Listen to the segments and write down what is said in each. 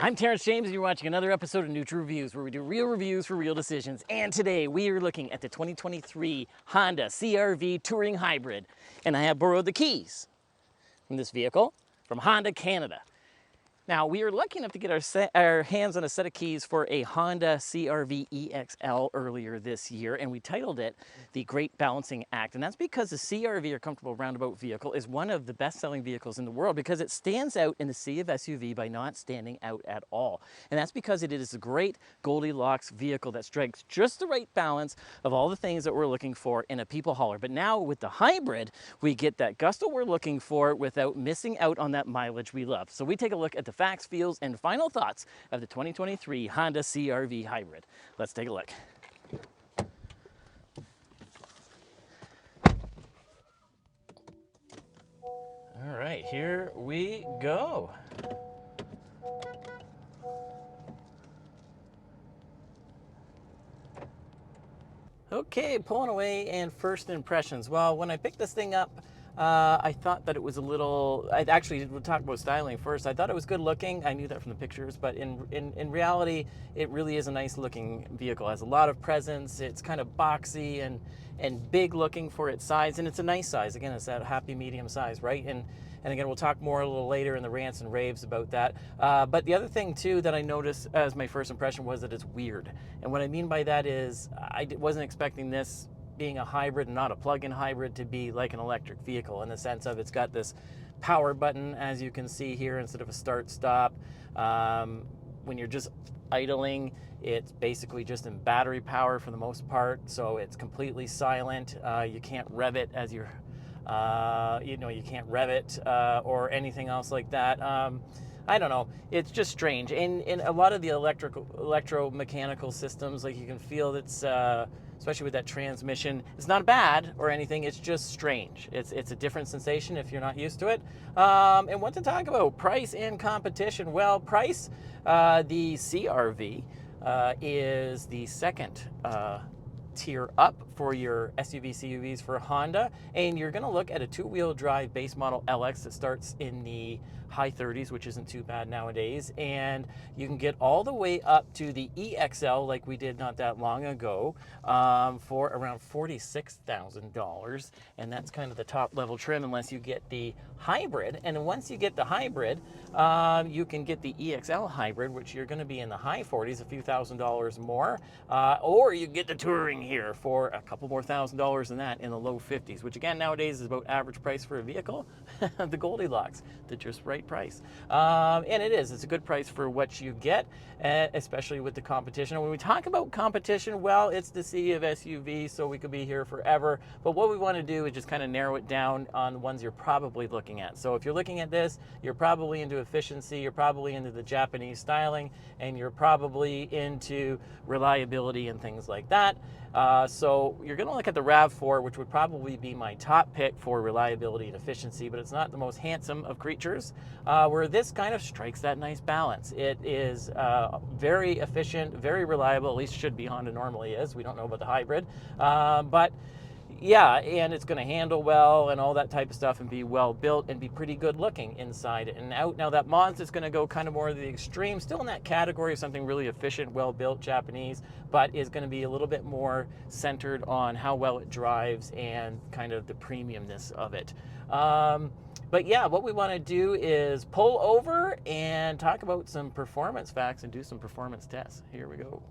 I'm Terrence James, and you're watching another episode of Neutral Reviews, where we do real reviews for real decisions. And today we are looking at the 2023 Honda CR-V Touring Hybrid. And I have borrowed the keys from this vehicle from Honda Canada. Now, we are lucky enough to get our hands on a set of keys for a Honda CR-V EXL earlier this year, and we titled it the Great Balancing Act. And that's because the CR-V, or Comfortable Roundabout Vehicle, is one of the best-selling vehicles in the world because it stands out in the sea of SUV by not standing out at all. And that's because it is a great Goldilocks vehicle that strikes just the right balance of all the things that we're looking for in a people hauler. But now with the hybrid, we get that gusto we're looking for without missing out on that mileage we love. So we take a look at the facts, feels, and final thoughts of the 2023 Honda CR-V Hybrid. Let's take a look. All right, here we go. Okay, pulling away, and first impressions. Well, when I picked this thing up, I thought that it was a little, we'll talk about styling first. I thought it was good looking. I knew that from the pictures, but in reality, it really is a nice looking vehicle. It has a lot of presence. It's kind of boxy and big looking for its size, and it's a nice size. Again, it's that happy medium size, right? And again, we'll talk more a little later in the Rants and Raves about that. But the other thing too that I noticed as my first impression was that it's weird. And what I mean by that is I wasn't expecting this, being a hybrid and not a plug-in hybrid, to be like an electric vehicle, in the sense of it's got this power button, as you can see here, instead of a start-stop. When you're just idling, it's basically just in battery power for the most part, so it's completely silent. You can't rev it as you're you can't rev it or anything else like that. I don't know, it's just strange. In a lot of the electromechanical systems, like, you can feel that's especially with that transmission, it's not bad or anything, it's just strange. It's a different sensation if you're not used to it. And what to talk about, price and competition. Well, price, the CR-V is the second tier up for your SUV CUVs for Honda, and you're going to look at a two-wheel drive base model LX that starts in the high 30s, which isn't too bad nowadays, and you can get all the way up to the EXL, like we did not that long ago, for around $46,000, and that's kind of the top level trim, unless you get the hybrid. And once you get the hybrid, you can get the EXL hybrid, which you're going to be in the high 40s, a few $1,000s more, or you get the touring here for a couple more $1,000s than that, in the low 50s, which again nowadays is about average price for a vehicle. The Goldilocks, the just right price. And it's a good price for what you get, especially with the competition. When we talk about competition, well, it's the sea of SUV, so we could be here forever, but what we want to do is just kind of narrow it down on the ones you're probably looking at. So if you're looking at this, you're probably into efficiency, you're probably into the Japanese styling, and you're probably into reliability and things like that. So you're going to look at the RAV4, which would probably be my top pick for reliability and efficiency, but it's not the most handsome of creatures, where this kind of strikes that nice balance. It is very efficient, very reliable, at least should be. Honda normally is. We don't know about the hybrid. But yeah, and it's going to handle well and all that type of stuff, and be well built and be pretty good looking inside and out. Now that Monza is going to go kind of more to the extreme, still in that category of something really efficient, well built, Japanese, but is going to be a little bit more centered on how well it drives and kind of the premiumness of it. But yeah, what we want to do is pull over and talk about some performance facts and do some performance tests. Here we go.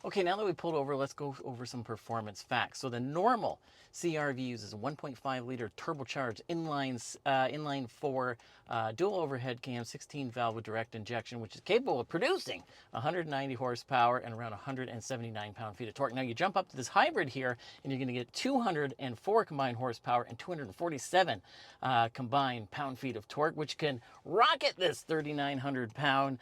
Okay, now that we pulled over, let's go over some performance facts. So the normal CR-V uses a 1.5 liter turbocharged inline 4 dual overhead cam 16 valve with direct injection, which is capable of producing 190 horsepower and around 179 pound-feet of torque. Now you jump up to this hybrid here, and you're going to get 204 combined horsepower and 247 combined pound-feet of torque, which can rocket this 3,900 pound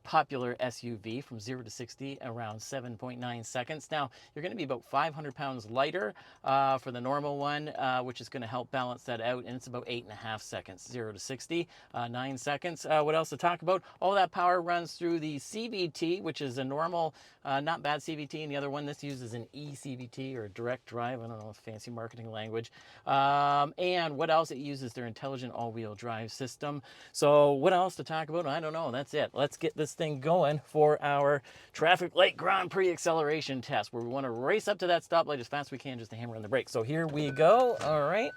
popular SUV from 0 to 60 around 7.8 9.9 seconds. Now, you're going to be about 500 pounds lighter for the normal one, which is going to help balance that out, and it's about 8.5 seconds, 0 to 60, 9 seconds. What else to talk about? All that power runs through the CVT, which is a normal, not bad CVT, and the other one, this uses an eCVT or a direct drive. I don't know, fancy marketing language. And what else? It uses their intelligent all-wheel drive system. So what else to talk about? I don't know. That's it. Let's get this thing going for our traffic light Grand Prix acceleration test, where we want to race up to that stoplight as fast as we can just to hammer on the brakes. So here we go. All right.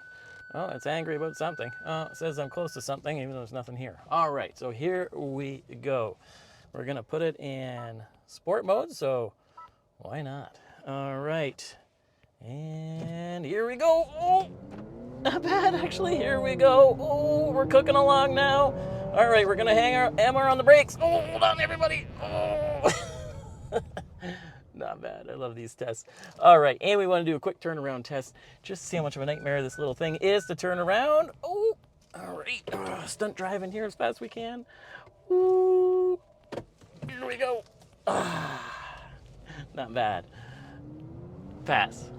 Oh, it's angry about something. Oh, it says I'm close to something, even though there's nothing here. All right, so here we go. We're going to put it in sport mode, so why not? All right. And here we go. Oh, not bad, actually. Here we go. Oh, we're cooking along now. All right, we're going to hammer on the brakes. Oh, hold on, everybody. Oh. Not bad. I love these tests. All right, and we want to do a quick turnaround test just to see how much of a nightmare this little thing is to turn around. Oh, all right. Stunt driving here as fast as we can. Ooh. Here we go. Not bad. Pass.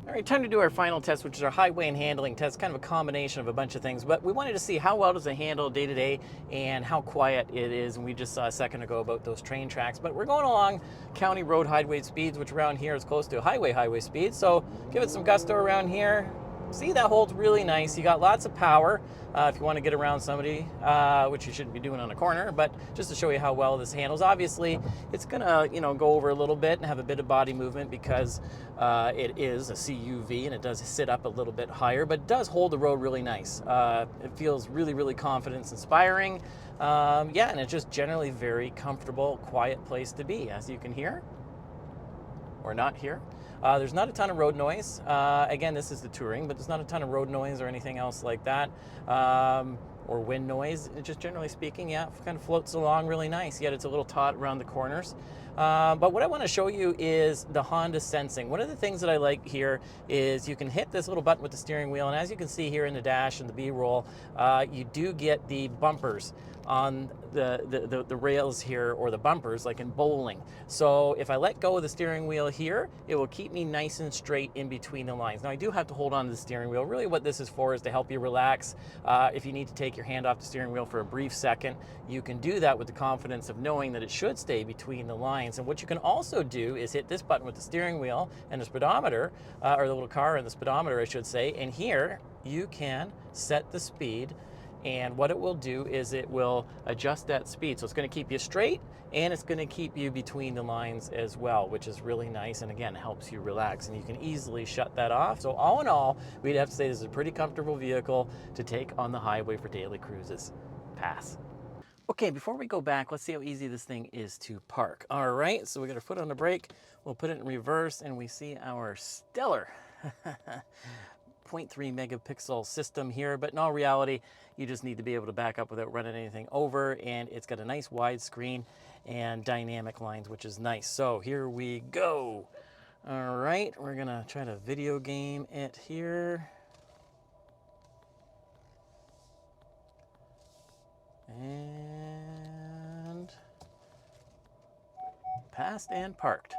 All right, time to do our final test, which is our highway and handling test, kind of a combination of a bunch of things, but we wanted to see how well does it handle day to day and how quiet it is, and we just saw a second ago about those train tracks, but we're going along county road highway speeds, which around here is close to highway speed, so give it some gusto around here. See, that holds really nice. You got lots of power if you want to get around somebody, which you shouldn't be doing on a corner, but just to show you how well this handles. Obviously, it's gonna, go over a little bit and have a bit of body movement because it is a CUV and it does sit up a little bit higher, but it does hold the road really nice. It feels really, really confidence inspiring. Yeah, and it's just generally very comfortable, quiet place to be, as you can hear or not hear. There's not a ton of road noise. Again, this is the touring, but there's not a ton of road noise or anything else like that, or wind noise. Just generally speaking, yeah, it kind of floats along really nice, yet it's a little taut around the corners. But what I want to show you is the Honda sensing. One of the things that I like here is you can hit this little button with the steering wheel, and as you can see here in the dash and the B-roll, you do get the bumpers on the rails here, or the bumpers like in bowling. So if I let go of the steering wheel here, it will keep me nice and straight in between the lines. Now I do have to hold on to the steering wheel. Really what this is for is to help you relax. If you need to take your hand off the steering wheel for a brief second, you can do that with the confidence of knowing that it should stay between the lines. And what you can also do is hit this button with the steering wheel and the speedometer, or the little car and the speedometer I should say, and here you can set the speed. And what it will do is it will adjust that speed. So it's going to keep you straight, and it's going to keep you between the lines as well, which is really nice, and again, helps you relax, and you can easily shut that off. So all in all, we'd have to say this is a pretty comfortable vehicle to take on the highway for daily cruises. Pass. Okay, before we go back, let's see how easy this thing is to park. All right, so we got our foot on the brake. We'll put it in reverse, and we see our stellar 0.3 megapixel system here, but in all reality, you just need to be able to back up without running anything over, and it's got a nice wide screen and dynamic lines, which is nice. So here we go. All right, we're gonna try to video game it here. And passed and parked.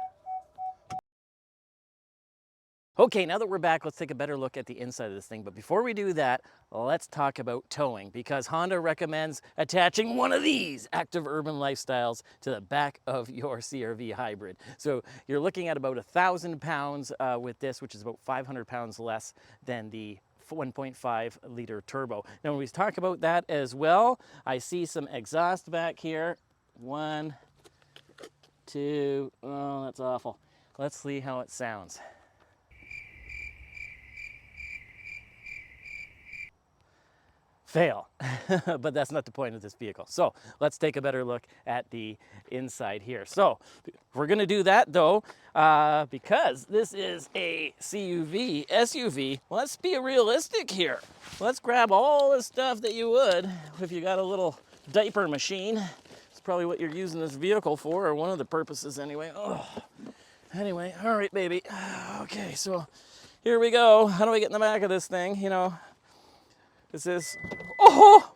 Okay, now that we're back, let's take a better look at the inside of this thing. But before we do that, let's talk about towing, because Honda recommends attaching one of these active urban lifestyles to the back of your CR-V hybrid. So you're looking at about 1,000 pounds with this, which is about 500 pounds less than the 1.5 liter turbo. Now when we talk about that as well, I see some exhaust back here. 1, 2, oh, that's awful. Let's see how it sounds. Fail, but that's not the point of this vehicle. So let's take a better look at the inside here. So we're gonna do that though, because this is a CUV SUV, let's be realistic here. Let's grab all the stuff that you would if you got a little diaper machine. It's probably what you're using this vehicle for, or one of the purposes anyway. Oh. Anyway, all right, baby. Okay, so here we go. How do I get in the back of this thing, you know? This is, oh,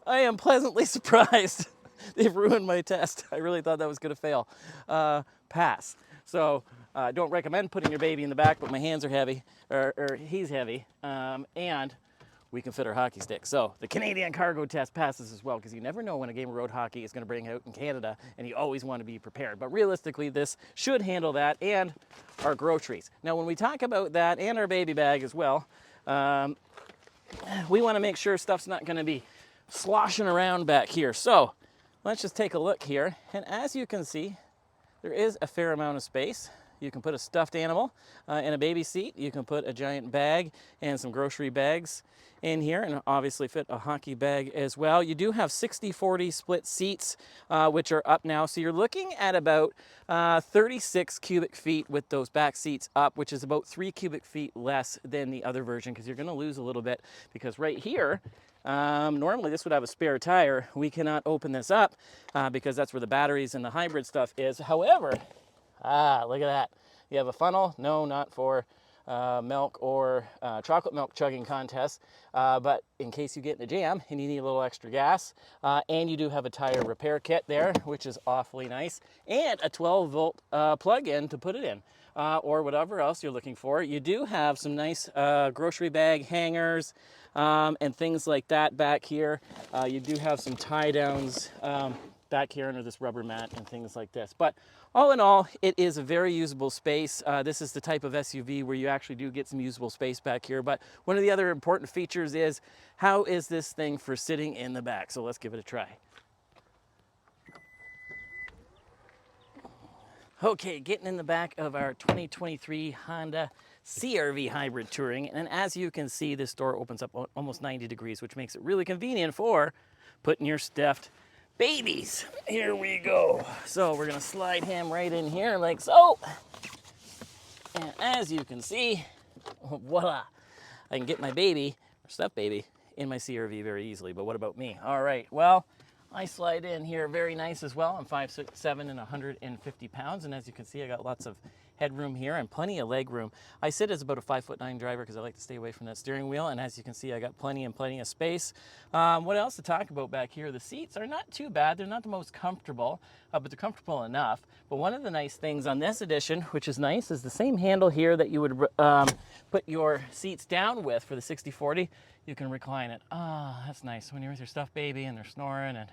I am pleasantly surprised. They've ruined my test. I really thought that was going to fail. Pass. So don't recommend putting your baby in the back, but my hands are heavy, or he's heavy, and we can fit our hockey stick. So the Canadian cargo test passes as well, because you never know when a game of road hockey is going to bring out in Canada, and you always want to be prepared. But realistically, this should handle that, and our groceries. Now, when we talk about that and our baby bag as well, we want to make sure stuff's not going to be sloshing around back here. So let's just take a look here. And as you can see, there is a fair amount of space. You can put a stuffed animal in a baby seat. You can put a giant bag and some grocery bags in here, and obviously fit a hockey bag as well. You do have 60-40 split seats, which are up now. So you're looking at about 36 cubic feet with those back seats up, which is about 3 cubic feet less than the other version, because you're going to lose a little bit, because right here, normally this would have a spare tire. We cannot open this up because that's where the batteries and the hybrid stuff is. However, look at that. You have a funnel. No, not for milk or chocolate milk chugging contest, but in case you get in a jam and you need a little extra gas, and you do have a tire repair kit there, which is awfully nice, and a 12-volt plug-in to put it in, or whatever else you're looking for. You do have some nice grocery bag hangers and things like that back here. You do have some tie downs back here under this rubber mat and things like this. But all in all, it is a very usable space. This is the type of SUV where you actually do get some usable space back here. But one of the other important features is, how is this thing for sitting in the back? So let's give it a try. Okay, getting in the back of our 2023 Honda CR-V Hybrid Touring. And as you can see, this door opens up almost 90 degrees, which makes it really convenient for putting your stuffed babies. Here we go. So we're gonna slide him right in here like so. And as you can see, voila, I can get my baby, or stuffed baby, in my CR-V very easily. But what about me? All right, well, I slide in here very nice as well. I'm 5'7" and 150 pounds. And as you can see, I got lots of headroom here and plenty of leg room. I sit as about a 5'9" driver because I like to stay away from that steering wheel. And as you can see, I got plenty of space. What else to talk about back here? The seats are not too bad. They're not the most comfortable, but they're comfortable enough. But one of the nice things on this edition, which is nice, is the same handle here that you would put your seats down with for the 60-40. You can recline it. Ah, that's nice. When you're with your stuffed baby and they're snoring and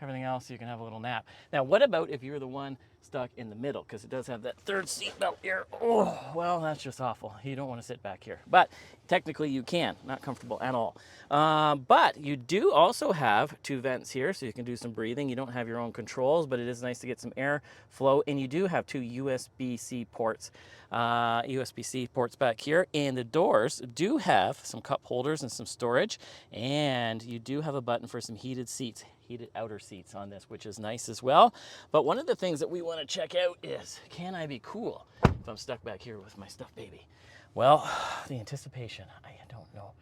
everything else, you can have a little nap. Now, what about if you're the one stuck in the middle? Because it does have that third seat belt here. Oh, well, that's just awful. You don't want to sit back here. But technically you can. Not comfortable at all. But you do also have 2 vents here, so you can do some breathing. You don't have your own controls, but it is nice to get some air flow. And you do have 2 USB-C ports. USB-C ports back here, and the doors do have some cup holders and some storage, and you do have a button for some heated seats, heated outer seats on this, which is nice as well. But one of the things that we want to check out is, can I be cool if I'm stuck back here with my stuffed baby? Well, the anticipation, I don't know.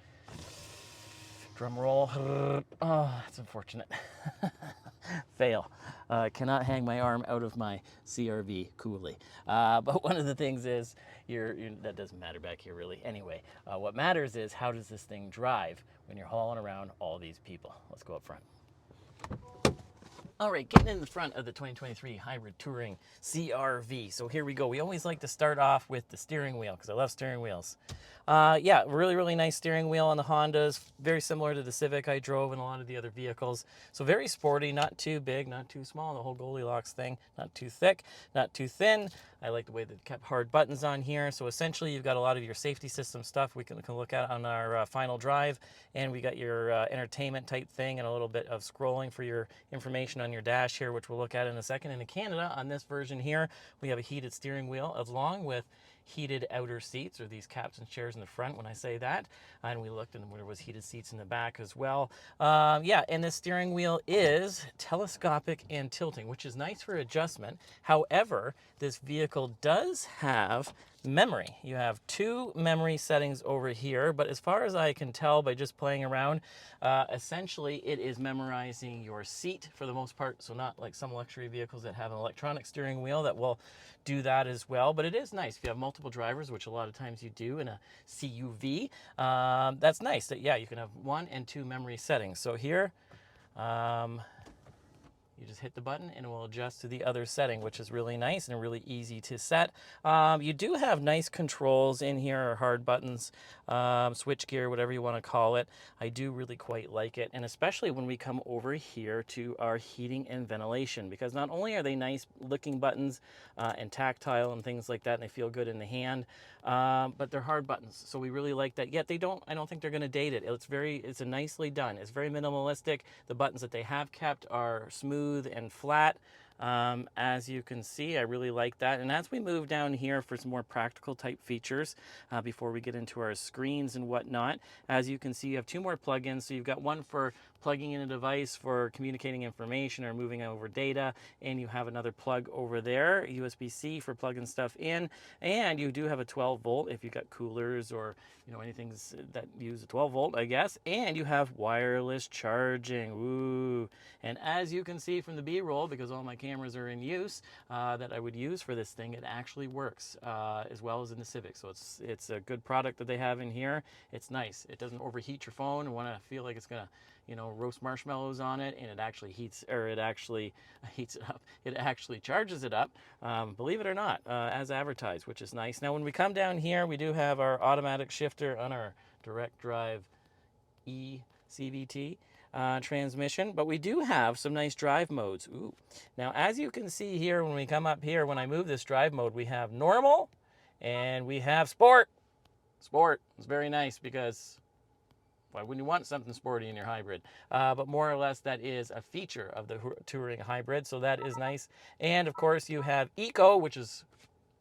Drum roll. Oh, that's unfortunate. Fail. Cannot hang my arm out of my CR-V coolly. But one of the things is, that doesn't matter back here really. Anyway, what matters is, how does this thing drive when you're hauling around all these people? Let's go up front. All right, getting in the front of the 2023 Hybrid Touring CR-V. So here we go. We always like to start off with the steering wheel, because I love steering wheels. Yeah, really nice steering wheel on the Hondas. Very similar to the Civic I drove and a lot of the other vehicles. So very sporty, not too big, not too small. The whole Goldilocks thing, not too thick, not too thin. I like the way they kept hard buttons on here. So essentially, you've got a lot of your safety system stuff we can look at on our final drive. And we got your entertainment type thing and a little bit of scrolling for your information on your dash here, which we'll look at in a second. And in Canada, on this version here, we have a heated steering wheel along with heated outer seats, or these captain's chairs in the front when I say that. And we looked and there was heated seats in the back as well. Yeah, and this steering wheel is telescopic and tilting, which is nice for adjustment. However, this vehicle does have memory. You have 2 memory settings over here, but as far as I can tell by just playing around, essentially it is memorizing your seat for the most part. So not like some luxury vehicles that have an electronic steering wheel that will do that as well. But it is nice if you have multiple drivers, which a lot of times you do in a CUV. That's nice that, yeah, you can have 1 and 2 memory settings. So here You just hit the button and it will adjust to the other setting, which is really nice and really easy to set. You do have nice controls in here, or hard buttons, switch gear, whatever you want to call it. I do really quite like it, and especially when we come over here to our heating and ventilation, because not only are they nice looking buttons and tactile and things like that, and they feel good in the hand, but they're hard buttons, so we really like that. Yet I don't think they're going to date it. It's a nicely done. It's very minimalistic. The buttons that they have kept are smooth and flat. As you can see, I really like that. And as we move down here for some more practical type features, before we get into our screens and whatnot, as you can see, you have two more plugins. So you've got one for plugging in a device for communicating information or moving over data, and you have another plug over there, USB-C for plugging stuff in, and you do have a 12 volt if you've got coolers or anything that use a 12 volt, I guess, and you have wireless charging. Ooh. And as you can see from the B-roll, because all my cameras are in use that I would use for this thing, it actually works as well as in the Civic. So it's a good product that they have in here. It's nice. It doesn't overheat your phone and want to feel like it's gonna roast marshmallows on it, and it actually heats it up. It actually charges it up, believe it or not, as advertised, which is nice. Now when we come down here, we do have our automatic shifter on our direct drive CVT transmission, but we do have some nice drive modes. Ooh. Now as you can see here, when we come up here, when I move this drive mode, we have normal and we have sport. Sport is very nice, because why wouldn't you want something sporty in your hybrid? But more or less, that is a feature of the touring hybrid, so that is nice. And of course, you have eco, which is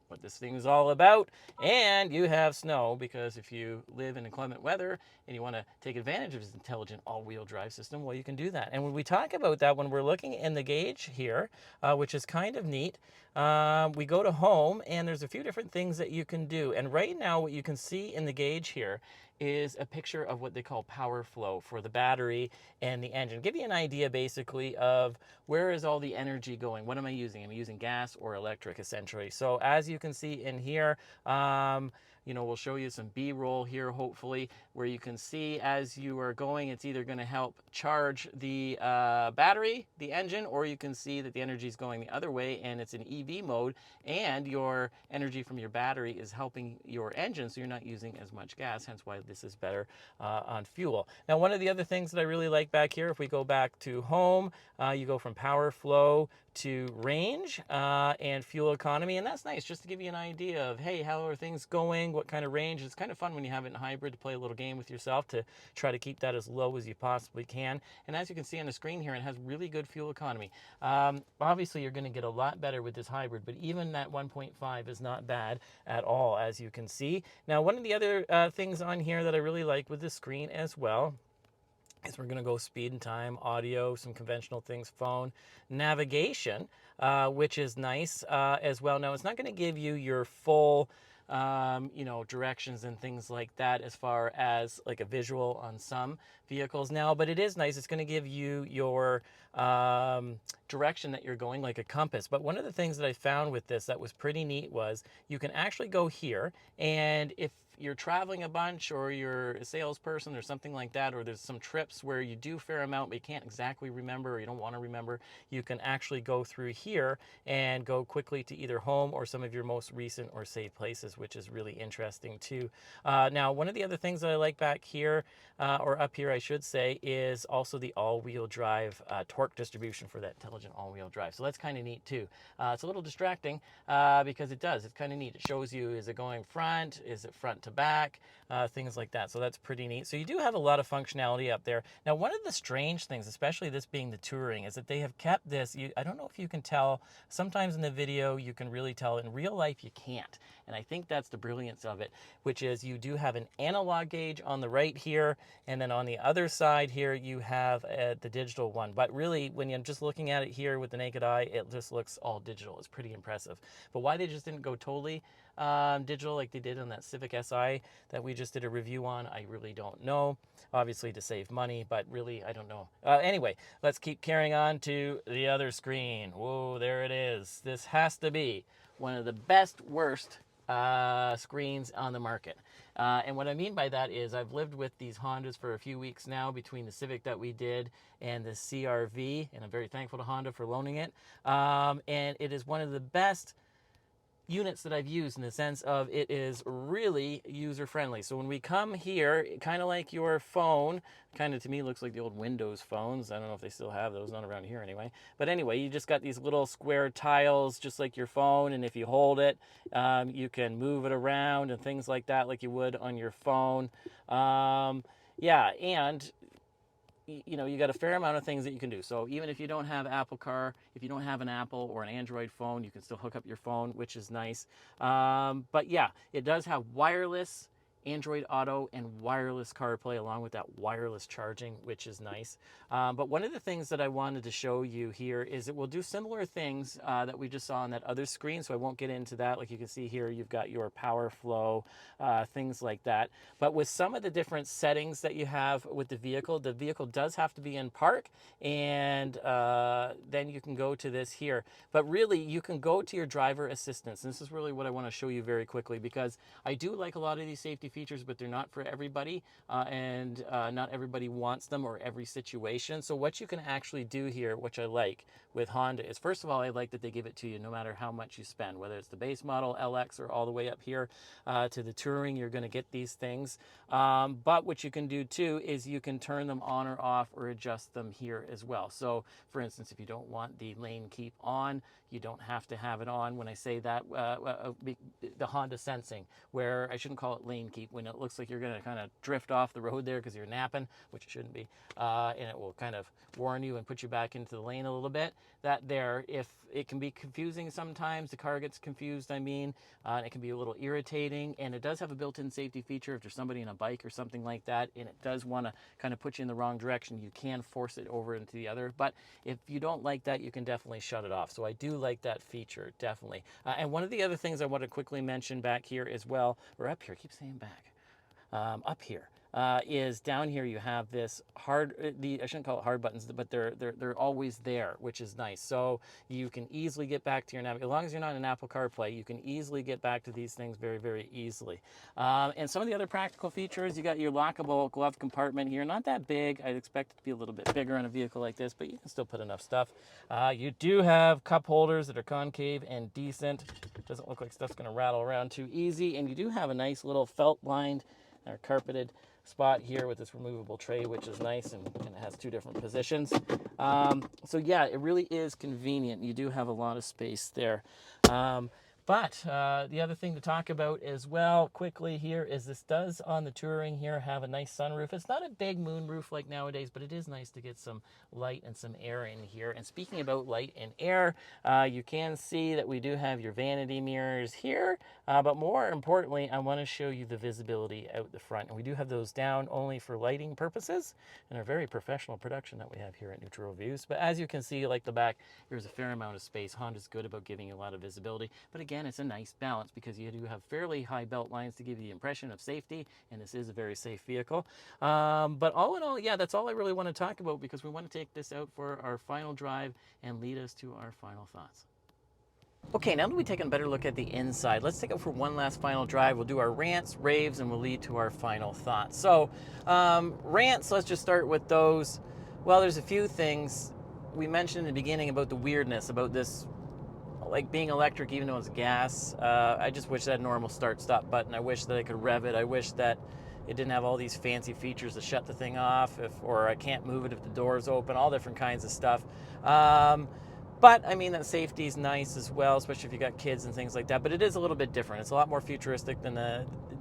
what this thing is all about, and you have snow, because if you live in inclement weather and you want to take advantage of this intelligent all-wheel drive system, well, you can do that. And when we talk about that, when we're looking in the gauge here, which is kind of neat, we go to home, and there's a few different things that you can do. And right now, what you can see in the gauge here is a picture of what they call power flow for the battery and the engine. Give you an idea basically of where is all the energy going. What am I using? Am I using gas or electric, essentially? So as you can see in here, we'll show you some B-roll here, hopefully, where you can see as you are going, it's either going to help charge the battery, the engine, or you can see that the energy is going the other way and it's in EV mode, and your energy from your battery is helping your engine, so you're not using as much gas, hence why this is better on fuel. Now, one of the other things that I really like back here, if we go back to home, you go from power flow to range and fuel economy, and that's nice just to give you an idea of, hey, how are things going, what kind of range. It's kind of fun when you have it in hybrid to play a little game with yourself to try to keep that as low as you possibly can. And as you can see on the screen here, it has really good fuel economy. Obviously you're going to get a lot better with this hybrid, but even that 1.5 is not bad at all, as you can see. Now, one of the other things on here that I really like with the screen as well is we're going to go speed and time, audio, some conventional things, phone, navigation, which is nice as well. Now, it's not going to give you your full directions and things like that as far as like a visual on some vehicles now, but it is nice. It's going to give you your direction that you're going, like a compass. But one of the things that I found with this that was pretty neat was you can actually go here, and if you're traveling a bunch or you're a salesperson or something like that, or there's some trips where you do a fair amount but you can't exactly remember, or you don't want to remember, you can actually go through here and go quickly to either home or some of your most recent or saved places, which is really interesting too. Now, one of the other things that I like back here, or up here I should say, is also the all-wheel drive torque distribution for that intelligent all-wheel drive. So that's kind of neat too. It's a little distracting because it's kind of neat. It shows you, is it going front, is it front to back, things like that. So that's pretty neat. So you do have a lot of functionality up there. Now, one of the strange things, especially this being the touring, is that they have kept this. I don't know if you can tell. Sometimes in the video you can really tell. In real life you can't. And I think that's the brilliance of it, which is you do have an analog gauge on the right here, and then on the other side here you have the digital one. But really, when you're just looking at it here with the naked eye, it just looks all digital. It's pretty impressive. But why they just didn't go totally digital like they did on that Civic Si that we just did a review on, I really don't know. Obviously to save money, but really I don't know. Anyway, let's keep carrying on to the other screen. Whoa, there it is. This has to be one of the best, worst screens on the market. And what I mean by that is I've lived with these Hondas for a few weeks now, between the Civic that we did and the CRV, and I'm very thankful to Honda for loaning it. And it is one of the best units that I've used, in the sense of it is really user friendly. So when we come here, kind of like your phone, kind of to me looks like the old Windows phones. I don't know if they still have those, not around here anyway. But anyway, you just got these little square tiles just like your phone, and if you hold it, you can move it around and things like that, like you would on your phone. Yeah, and you know, you got a fair amount of things that you can do. So even if you don't have Apple Car, if you don't have an Apple or an Android phone, you can still hook up your phone, which is nice. But yeah, it does have wireless Android Auto and wireless CarPlay, along with that wireless charging, which is nice. But one of the things that I wanted to show you here is it will do similar things that we just saw on that other screen, so I won't get into that. Like you can see here, you've got your power flow, things like that. But with some of the different settings that you have with the vehicle does have to be in park, and then you can go to this here. But really, you can go to your driver assistance. And this is really what I want to show you very quickly, because I do like a lot of these safety features, but they're not for everybody, and not everybody wants them, or every situation. So what you can actually do here, which I like with Honda, is first of all, I like that they give it to you no matter how much you spend, whether it's the base model, LX, or all the way up here to the Touring, you're going to get these things. But what you can do too is you can turn them on or off, or adjust them here as well. So for instance, if you don't want the lane keep on, you don't have to have it on. When I say that, the Honda sensing, where I shouldn't call it lane keep, when it looks like you're going to kind of drift off the road there because you're napping, which it shouldn't be, and it will kind of warn you and put you back into the lane a little bit. That there, if it can be confusing sometimes, the car gets confused, and it can be a little irritating, and it does have a built-in safety feature. If there's somebody on a bike or something like that, and it does want to kind of put you in the wrong direction, you can force it over into the other. But if you don't like that, you can definitely shut it off. So I do like that feature, definitely. And one of the other things I want to quickly mention back here as well, or up here, I keep saying back, up here, is down here you have this hard, I shouldn't call it hard buttons, but they're always there, which is nice. So you can easily get back to your nav. As long as you're not in Apple CarPlay, you can easily get back to these things very, very easily. And some of the other practical features, you got your lockable glove compartment here. Not that big. I'd expect it to be a little bit bigger on a vehicle like this, but you can still put enough stuff. You do have cup holders that are concave and decent. Doesn't look like stuff's going to rattle around too easy. And you do have a nice little felt-lined or carpeted spot here with this removable tray, which is nice, and it has two different positions. So yeah, it really is convenient. You do have a lot of space there. But the other thing to talk about as well quickly here is this does, on the Touring here, have a nice sunroof. It's not a big moonroof like nowadays, but it is nice to get some light and some air in here. And speaking about light and air, you can see that we do have your vanity mirrors here. But more importantly, I want to show you the visibility out the front. And we do have those down only for lighting purposes, and a very professional production that we have here at Neutral Reviews. But as you can see, like the back, there's a fair amount of space. Honda's good about giving you a lot of visibility. But again, it's a nice balance, because you do have fairly high belt lines to give you the impression of safety, and this is a very safe vehicle. But all in all, yeah, that's all I really want to talk about, because we want to take this out for our final drive and lead us to our final thoughts. Okay, now that we've taken a better look at the inside, let's take it for one last final drive. We'll do our rants, raves, and we'll lead to our final thoughts. So, rants, let's just start with those. Well, there's a few things. We mentioned in the beginning about the weirdness, about this, like being electric even though it's gas. I just wish that had a normal start-stop button. I wish that I could rev it. I wish that it didn't have all these fancy features to shut the thing off, or I can't move it if the door's open, all different kinds of stuff. But I mean, that safety is nice as well, especially if you got kids and things like that. But it is a little bit different. It's a lot more futuristic than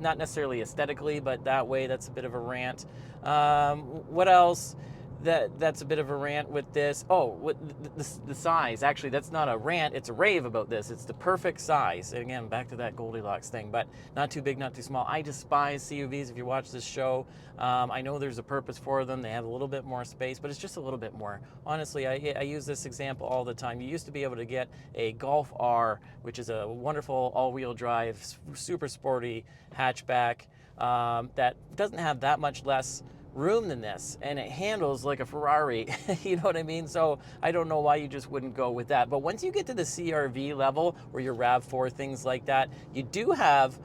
not necessarily aesthetically, but that way, that's a bit of a rant. What else? That's a bit of a rant with this. Oh, the size. Actually, that's not a rant. It's a rave about this. It's the perfect size. And again, back to that Goldilocks thing, but not too big, not too small. I despise CUVs. If you watch this show, I know there's a purpose for them. They have a little bit more space, but it's just a little bit more. Honestly, I use this example all the time. You used to be able to get a Golf R, which is a wonderful all-wheel drive, super sporty hatchback that doesn't have that much less room than this, and it handles like a Ferrari. You know what I mean? So I don't know why you just wouldn't go with that. But once you get to the CRV level or your RAV4, things like that, you do have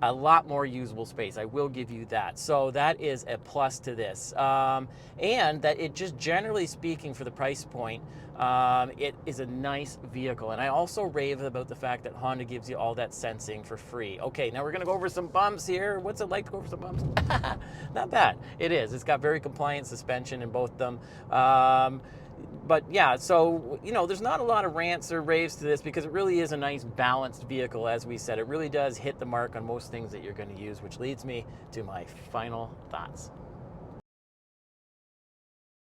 a lot more usable space. I will give you that. So that is a plus to this. And that it just, generally speaking, for the price point, it is a nice vehicle. And I also rave about the fact that Honda gives you all that sensing for free. Okay, now we're gonna go over some bumps here. What's it like to go over some bumps? Not bad. It is. It's got very compliant suspension in both of them. But yeah, so, you know, there's not a lot of rants or raves to this because it really is a nice balanced vehicle. As we said, it really does hit the mark on most things that you're going to use, which leads me to my final thoughts.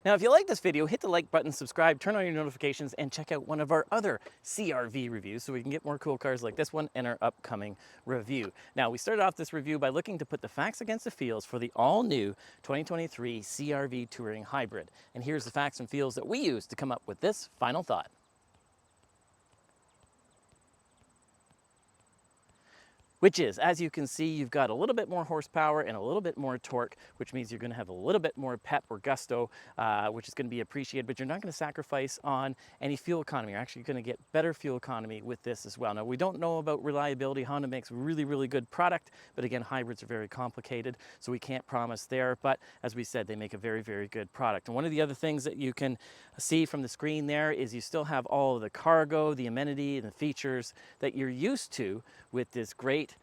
Now, if you like this video, hit the like button, subscribe, turn on your notifications, and check out one of our other CRV reviews so we can get more cool cars like this one in our upcoming review. Now, we started off this review by looking to put the facts against the feels for the all-new 2023 CRV Touring Hybrid. And here's the facts and feels that we used to come up with this final thought. Which is, as you can see, you've got a little bit more horsepower and a little bit more torque, which means you're going to have a little bit more pep or gusto, which is going to be appreciated, but you're not going to sacrifice on any fuel economy. You're actually going to get better fuel economy with this as well. Now, we don't know about reliability. Honda makes really, really good product, but again, hybrids are very complicated, so we can't promise there. But as we said, they make a very, very good product. And one of the other things that you can see from the screen there is you still have all of the cargo, the amenity, and the features that you're used to with this great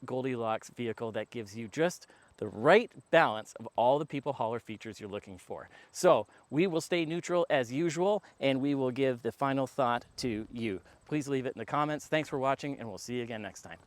Goldilocks vehicle that gives you just the right balance of all the people hauler features you're looking for. So we will stay neutral as usual, and we will give the final thought to you. Please leave it in the comments. Thanks for watching, and we'll see you again next time.